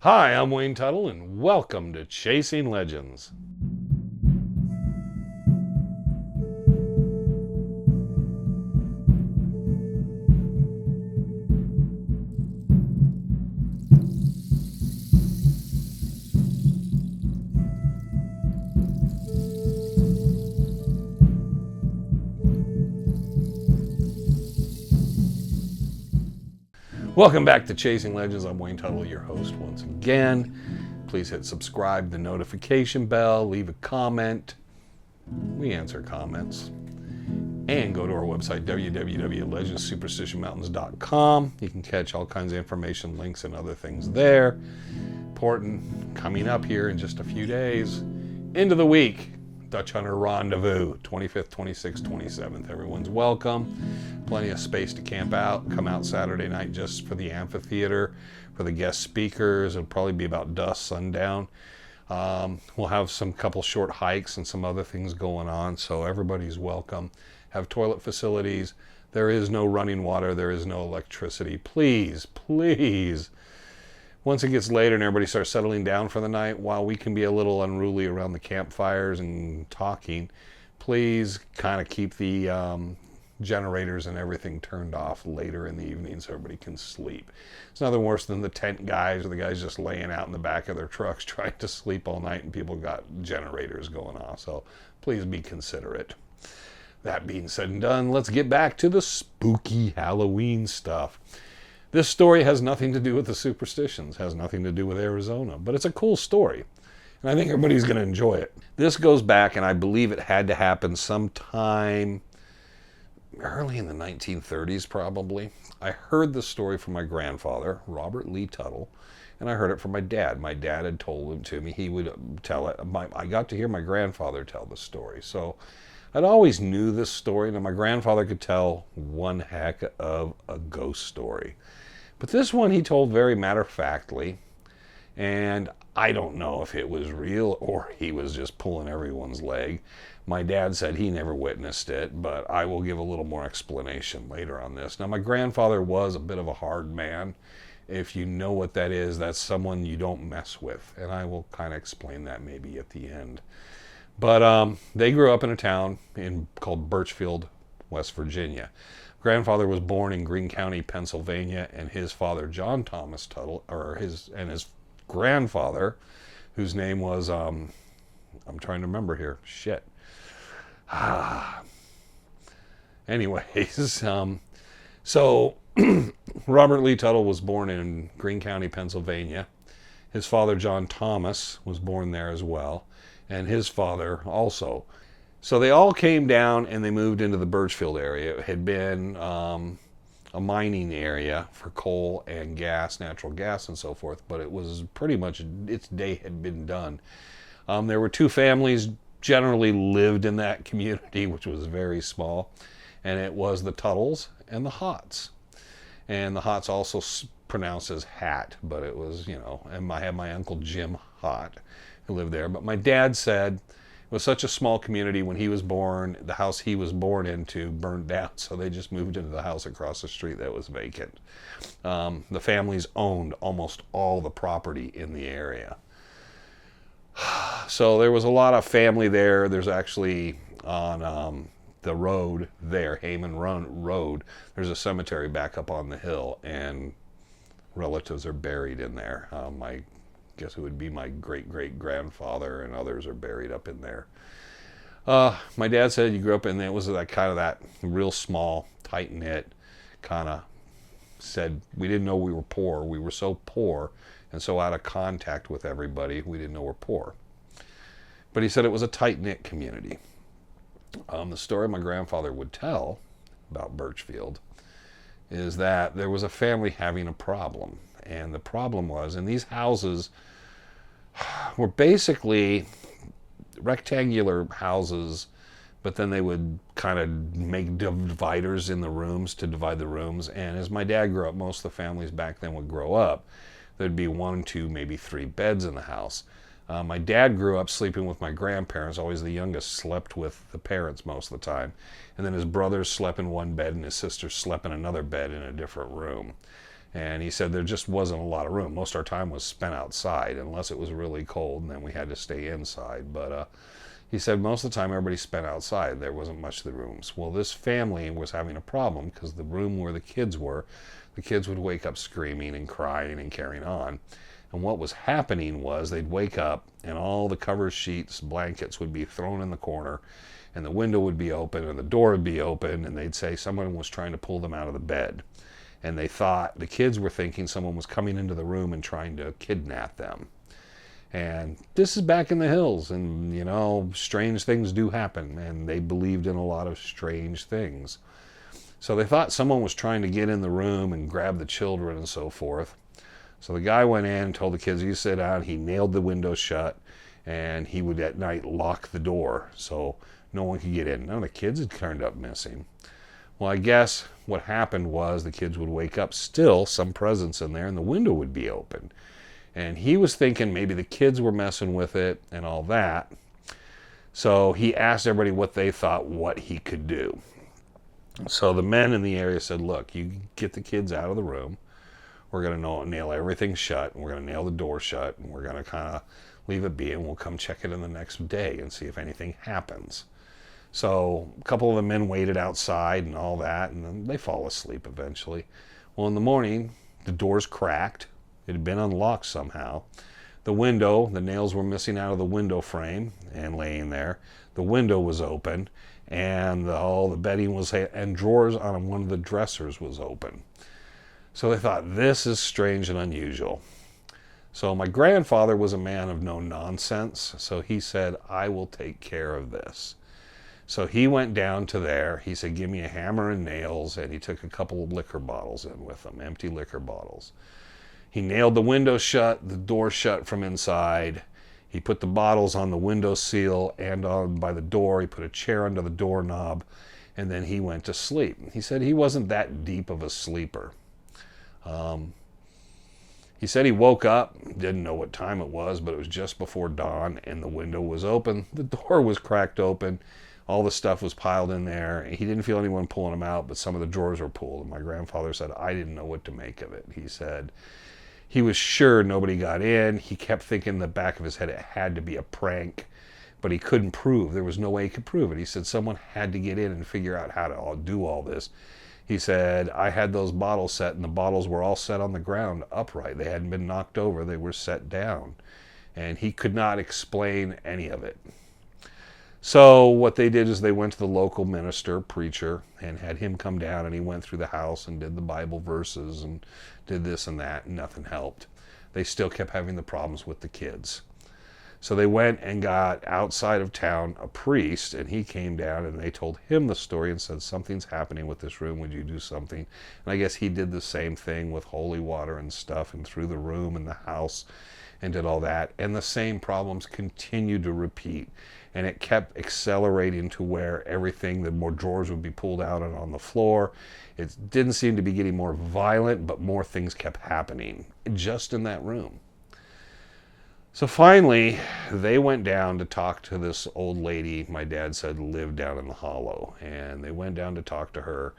Hi, I'm Wayne Tuttle, and welcome to Chasing Legends. Welcome back to Chasing Legends. I'm Wayne Tuttle, your host once again. Please hit subscribe, the notification bell, leave a comment. We answer comments. And go to our website, www.legendssuperstitionmountains.com. You can catch all kinds of information, links, and other things there. Important, coming up here in just a few days. End of the week, Dutch Hunter Rendezvous, 25th, 26th, 27th. Everyone's welcome. Plenty of space to camp out. Come out Saturday night just for the amphitheater, for the guest speakers. It'll probably be about dusk, sundown. We'll have some couple short hikes and some other things going on, so everybody's welcome. Have toilet facilities. There is no running water. There is no electricity. Please, please. Once it gets later and everybody starts settling down for the night, while we can be a little unruly around the campfires and talking, please kind of keep the generators and everything turned off later in the evening so everybody can sleep. It's nothing worse than the tent guys or the guys just laying out in the back of their trucks trying to sleep all night and people got generators going off. So please be considerate. That being said and done, let's get back to the spooky Halloween stuff. This story has nothing to do with the superstitions, has nothing to do with Arizona, but it's a cool story, and I think everybody's going to enjoy it. This goes back, and I believe it had to happen sometime early in the 1930s, probably. I heard the story from my grandfather, Robert Lee Tuttle, and I heard it from my dad. My dad had told it to me. He would tell it. I got to hear my grandfather tell the story, so I'd always knew this story, and my grandfather could tell one heck of a ghost story. But this one he told very matter-of-factly, and I don't know if it was real or he was just pulling everyone's leg. My dad said he never witnessed it, but I will give a little more explanation later on this. Now, my grandfather was a bit of a hard man. If you know what that is, that's someone you don't mess with, and I will kind of explain that maybe at the end. But they grew up in a town called Burchfield, West Virginia. Grandfather was born in Greene County, Pennsylvania, and his father, John Thomas Tuttle, his grandfather, whose name was, I'm trying to remember here, shit. Anyways, so Robert Lee Tuttle was born in Greene County, Pennsylvania. His father, John Thomas, was born there as well, and his father also. So they all came down and they moved into the Burchfield area. It had been a mining area for coal and gas, natural gas and so forth, but it was pretty much, its day had been done. There were two families generally lived in that community, which was very small, and it was the Tuttles and the Hotts. And the Hotts also pronounced as Hat, but it was, and I had my Uncle Jim Hott who lived there. But my dad said, it was such a small community when he was born, the house he was born into burned down, so they just moved into the house across the street that was vacant. The families owned almost all the property in the area. So there was a lot of family there. There's actually on the road there, Heyman Road, there's a cemetery back up on the hill, and relatives are buried in there. I guess it would be my great-great-grandfather and others are buried up in there. My dad said he grew up in, it was that real small, tight-knit kind of, said we didn't know we were poor. We were so poor and so out of contact with everybody, we didn't know we're poor. But he said it was a tight-knit community. The story my grandfather would tell about Burchfield is that there was a family having a problem. And the problem was, and these houses were basically rectangular houses, but then they would kind of make dividers in the rooms to divide the rooms. And as my dad grew up, most of the families back then would grow up. There'd be 1, 2, maybe 3 beds in the house. My dad grew up sleeping with my grandparents. Always the youngest slept with the parents most of the time. And then his brothers slept in one bed and his sisters slept in another bed in a different room. And he said there just wasn't a lot of room. Most of our time was spent outside, unless it was really cold, and then we had to stay inside. But he said most of the time everybody spent outside. There wasn't much of the rooms. Well, this family was having a problem because the room where the kids would wake up screaming and crying and carrying on. And what was happening was they'd wake up and all the cover sheets, blankets would be thrown in the corner, and the window would be open and the door would be open, and they'd say someone was trying to pull them out of the bed. And they thought, the kids were thinking someone was coming into the room and trying to kidnap them. And this is back in the hills, and you know, strange things do happen, and they believed in a lot of strange things. So they thought someone was trying to get in the room and grab the children and so forth. So the guy went in and told the kids, you sit down. He nailed the window shut, and he would at night lock the door so no one could get in. None of the kids had turned up missing. Well, I guess what happened was the kids would wake up, still some presence in there, and the window would be open. And he was thinking maybe the kids were messing with it and all that. So he asked everybody what they thought what he could do. So the men in the area said, look, you get the kids out of the room. We're going to nail everything shut, and we're going to nail the door shut, and we're going to kind of leave it be, and we'll come check it in the next day and see if anything happens. So a couple of the men waited outside and all that, and then they fall asleep eventually. Well, in the morning, the doors cracked. It had been unlocked somehow. The window, the nails were missing out of the window frame and laying there. The window was open, and all the bedding was, and drawers on one of the dressers was open. So they thought, this is strange and unusual. So my grandfather was a man of no nonsense, so he said, I will take care of this. So he went down to there. He said, give me a hammer and nails, and he took a couple of liquor bottles in with him, empty liquor bottles. He nailed the window shut, the door shut from inside. He put the bottles on the window seal and on by the door. He put a chair under the doorknob, and then he went to sleep. He said he wasn't that deep of a sleeper. He said he woke up, didn't know what time it was, but it was just before dawn, and the window was open. The door was cracked open. All the stuff was piled in there. He didn't feel anyone pulling them out, but some of the drawers were pulled. And my grandfather said, I didn't know what to make of it. He said he was sure nobody got in. He kept thinking in the back of his head it had to be a prank, but he couldn't prove. There was no way he could prove it. He said someone had to get in and figure out how to do all this. He said, I had those bottles set, and the bottles were all set on the ground upright. They hadn't been knocked over. They were set down. And he could not explain any of it. So what they did is they went to the local minister, preacher, and had him come down, and he went through the house and did the Bible verses and did this and that, and nothing helped. They still kept having the problems with the kids. So they went and got outside of town a priest, and he came down, and they told him the story and said, something's happening with this room. Would you do something? And I guess he did the same thing with holy water and stuff and through the room and the house and did all that. And the same problems continued to repeat. And it kept accelerating to where everything, the more drawers would be pulled out and on the floor. It didn't seem to be getting more violent, but more things kept happening just in that room. So finally, they went down to talk to this old lady, my dad said lived down in the hollow. And they went down to talk to her.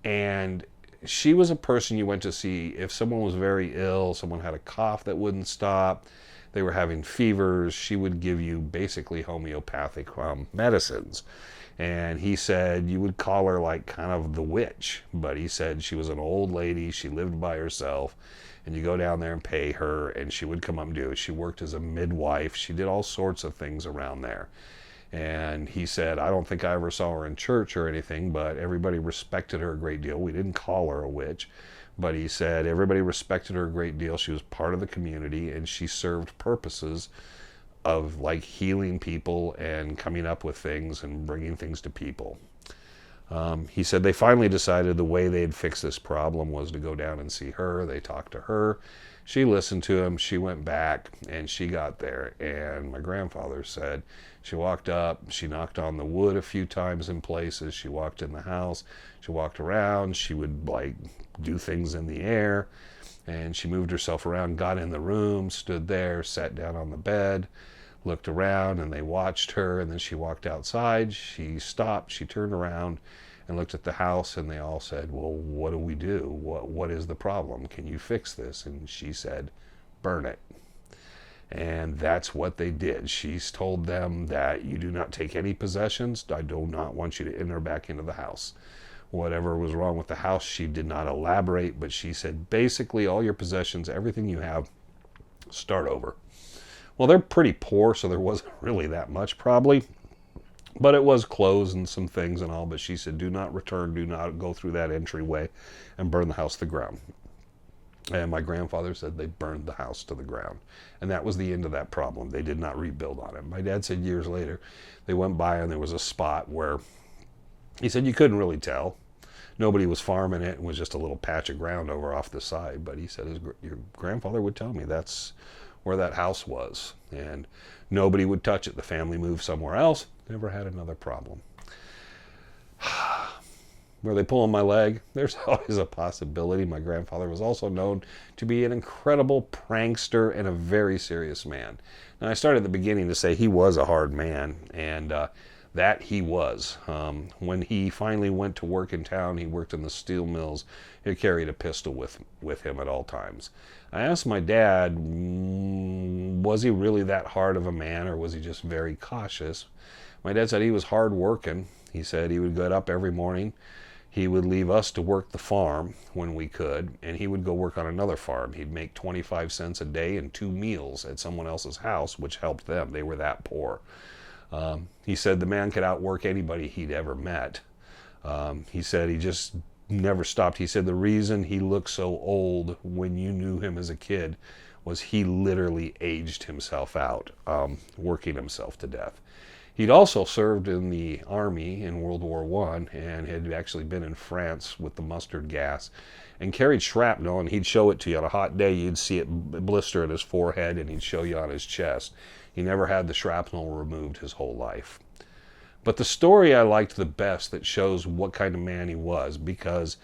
And she was a person you went to see if someone was very ill, someone had a cough that wouldn't stop, they were having fevers, she would give you basically homeopathic medicines. And he said you would call her like kind of the witch. But he said she was an old lady, she lived by herself. And you go down there and pay her, and she would come up and do it. She worked as a midwife. She did all sorts of things around there. And he said, I don't think I ever saw her in church or anything, but everybody respected her a great deal. We didn't call her a witch, but he said everybody respected her a great deal. She was part of the community, and she served purposes of like healing people and coming up with things and bringing things to people. He said they finally decided the way they'd fix this problem was to go down and see her. They talked to her. She listened to him. She went back, and she got there. And my grandfather said she walked up. She knocked on the wood a few times in places. She walked in the house. She walked around. She would like do things in the air. And she moved herself around, got in the room, stood there, sat down on the bed, looked around, and they watched her. And then she walked outside. She stopped. She turned around, and looked at the house, and they all said, well, what do we do? What is the problem? Can you fix this? And she said, burn it. And that's what they did. She's told them that you do not take any possessions. I do not want you to enter back into the house. Whatever was wrong with the house, she did not elaborate, but she said, basically, all your possessions, everything you have, start over. Well, they're pretty poor, so there wasn't really that much probably, but it was clothes and some things and all. But she said, do not return, do not go through that entryway and burn the house to the ground. And my grandfather said they burned the house to the ground. And that was the end of that problem. They did not rebuild on it. My dad said years later, they went by and there was a spot where he said you couldn't really tell. Nobody was farming it. It was just a little patch of ground over off the side. But he said your grandfather would tell me that's where that house was. And nobody would touch it. The family moved somewhere else. Never had another problem. Were they pulling my leg? There's always a possibility. My grandfather was also known to be an incredible prankster and a very serious man. Now, I started at the beginning to say he was a hard man, and that he was. When he finally went to work in town, he worked in the steel mills. He carried a pistol with him at all times. I asked my dad, was he really that hard of a man, or was he just very cautious? My dad said he was hard working. He said he would get up every morning. He would leave us to work the farm when we could, and he would go work on another farm. He'd make 25 cents a day and 2 meals at someone else's house, which helped them. They were that poor. He said the man could outwork anybody he'd ever met. He said he just never stopped. He said the reason he looked so old when you knew him as a kid was he literally aged himself out, working himself to death. He'd also served in the army in World War I and had actually been in France with the mustard gas and carried shrapnel, and he'd show it to you on a hot day. You'd see it blister at his forehead, and he'd show you on his chest. He never had the shrapnel removed his whole life. But the story I liked the best that shows what kind of man he was, because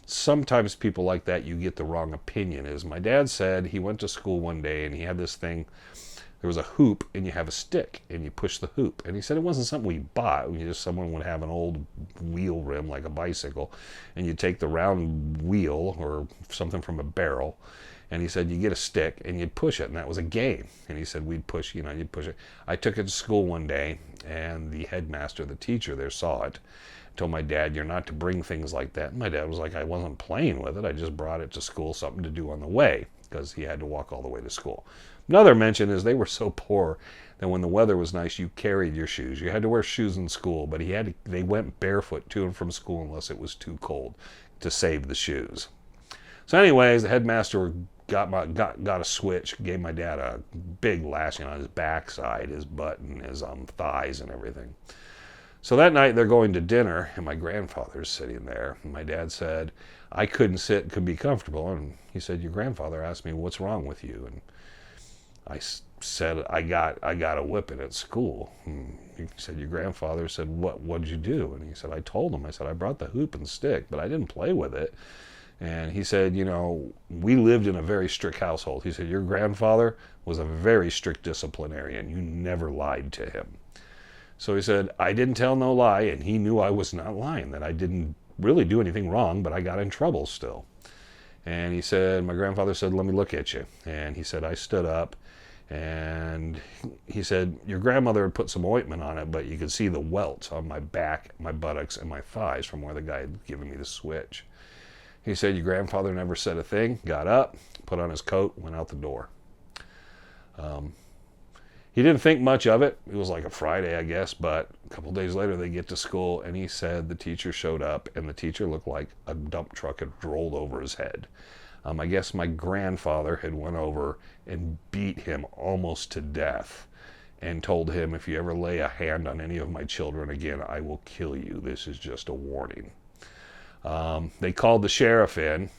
sometimes people like that, you get the wrong opinion, is my dad said he went to school one day and he had this thing. There was a hoop, and you have a stick, and you push the hoop. And he said it wasn't something we bought. Someone would have an old wheel rim, like a bicycle, and you take the round wheel or something from a barrel, and he said you get a stick, and you'd push it, and that was a game. And he said we'd push, you'd push it. I took it to school one day, and the headmaster, the teacher there, saw it. Told my dad, you're not to bring things like that. And my dad was like, I wasn't playing with it. I just brought it to school, something to do on the way, because he had to walk all the way to school. Another mention is they were so poor that when the weather was nice, you carried your shoes. You had to wear shoes in school, but they went barefoot to and from school unless it was too cold to save the shoes. So anyways, the headmaster got a switch, gave my dad a big lashing on his backside, his butt, and his thighs and everything. So that night they're going to dinner, and my grandfather's sitting there. And my dad said, I couldn't sit, could be comfortable. And he said, your grandfather asked me, what's wrong with you? And I said, I got a whipping at school. And he said, your grandfather said, what'd you do? And he said, I told him. I said, I brought the hoop and stick, but I didn't play with it. And he said, we lived in a very strict household. He said, your grandfather was a very strict disciplinarian. You never lied to him. So he said, I didn't tell no lie, and he knew I was not lying, that I didn't really do anything wrong, but I got in trouble still. And he said, my grandfather said, let me look at you. And he said, I stood up, and he said, your grandmother had put some ointment on it, but you could see the welts on my back, my buttocks, and my thighs from where the guy had given me the switch. He said, your grandfather never said a thing, got up, put on his coat, went out the door. He didn't think much of it. It was like a Friday, I guess, but a couple days later they get to school, and he said the teacher showed up, and the teacher looked like a dump truck had rolled over his head. I guess my grandfather had went over and beat him almost to death and told him, if you ever lay a hand on any of my children again, I will kill you. This is just a warning. They called the sheriff in,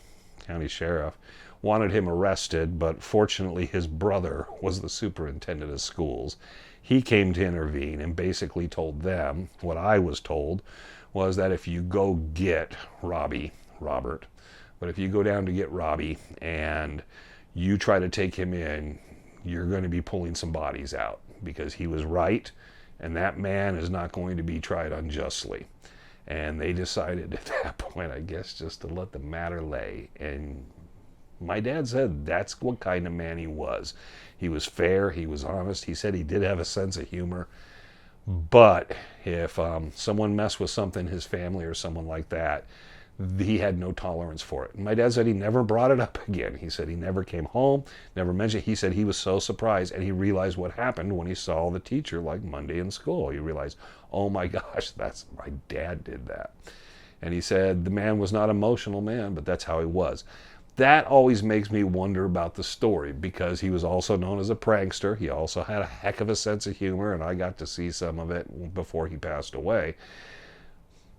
county sheriff, wanted him arrested, but fortunately his brother was the superintendent of schools. He came to intervene and basically told them what I was told was that if you go get Robert, but if you go down to get Robbie and you try to take him in, you're going to be pulling some bodies out, because he was right, and that man is not going to be tried unjustly. And they decided at that point, I guess, just to let the matter lay. And my dad said that's what kind of man he was. He was fair, he was honest. He said he did have a sense of humor. But if someone messed with something, his family or someone like that, he had no tolerance for it. And my dad said he never brought it up again. He said he never came home, never mentioned it. He said he was so surprised, and he realized what happened when he saw the teacher like Monday in school. He realized, oh my gosh, that's my dad did that. And he said the man was not an emotional man, but that's how he was. That always makes me wonder about the story, because he was also known as a prankster. He also had a heck of a sense of humor, and I got to see some of it before he passed away.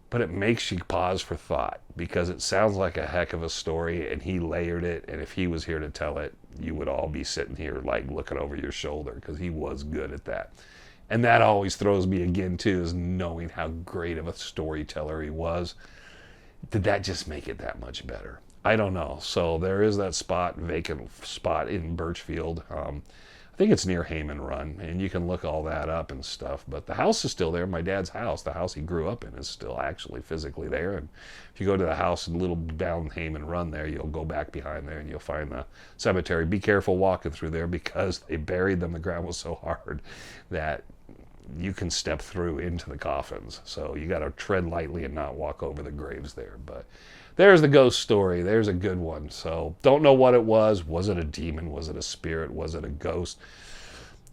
But it makes you pause for thought, because it sounds like a heck of a story, and he layered it, and if he was here to tell it, you would all be sitting here like looking over your shoulder, because he was good at that. And that always throws me again too, is knowing how great of a storyteller he was. Did that just make it that much better? I don't know. So there is that vacant spot in Burchfield. I think it's near Heyman Run, and you can look all that up and stuff. But the house is still there. My dad's house, the house he grew up in, is still actually physically there. And if you go to the house a little down Heyman Run there, you'll go back behind there and you'll find the cemetery. Be careful walking through there, because they buried them. The ground was so hard that you can step through into the coffins. So you got to tread lightly and not walk over the graves there. But there's the ghost story. There's a good one. So don't know what it was. Was it a demon? Was it a spirit? Was it a ghost?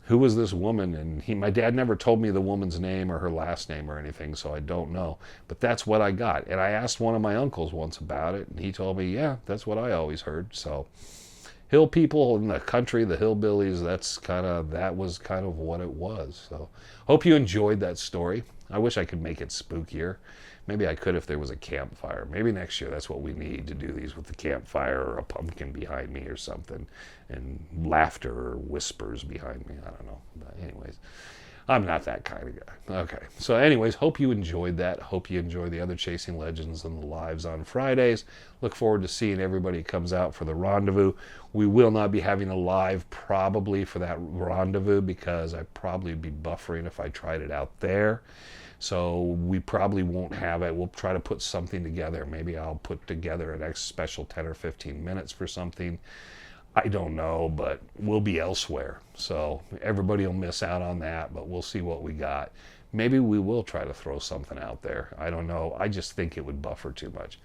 Who was this woman? And my dad never told me the woman's name or her last name or anything, so I don't know. But that's what I got. And I asked one of my uncles once about it, and he told me, yeah, that's what I always heard. So hill people in the country, the hillbillies, that was kind of what it was. So hope you enjoyed that story. I wish I could make it spookier. Maybe I could if there was a campfire. Maybe next year that's what we need, to do these with the campfire or a pumpkin behind me or something, and laughter or whispers behind me. I don't know. But anyways, I'm not that kind of guy. Okay. So anyways, hope you enjoyed that. Hope you enjoy the other Chasing Legends and the lives on Fridays. Look forward to seeing everybody who comes out for the rendezvous. We will not be having a live probably for that rendezvous, because I'd probably be buffering if I tried it out there. So we probably won't have it. We'll try to put something together. Maybe I'll put together an extra special 10 or 15 minutes for something. I don't know, but we'll be elsewhere. So everybody will miss out on that, but we'll see what we got. Maybe we will try to throw something out there. I don't know. I just think it would buffer too much.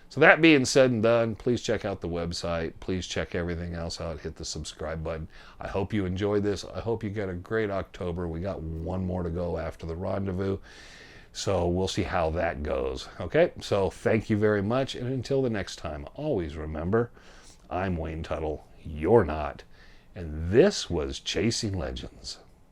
So that being said and done, please check out the website. Please check everything else out. Hit the subscribe button. I hope you enjoyed this. I hope you get a great October. We got one more to go after the rendezvous. So we'll see how that goes. Okay, so thank you very much. And until the next time, always remember, I'm Wayne Tuttle. You're not. And this was Chasing Legends.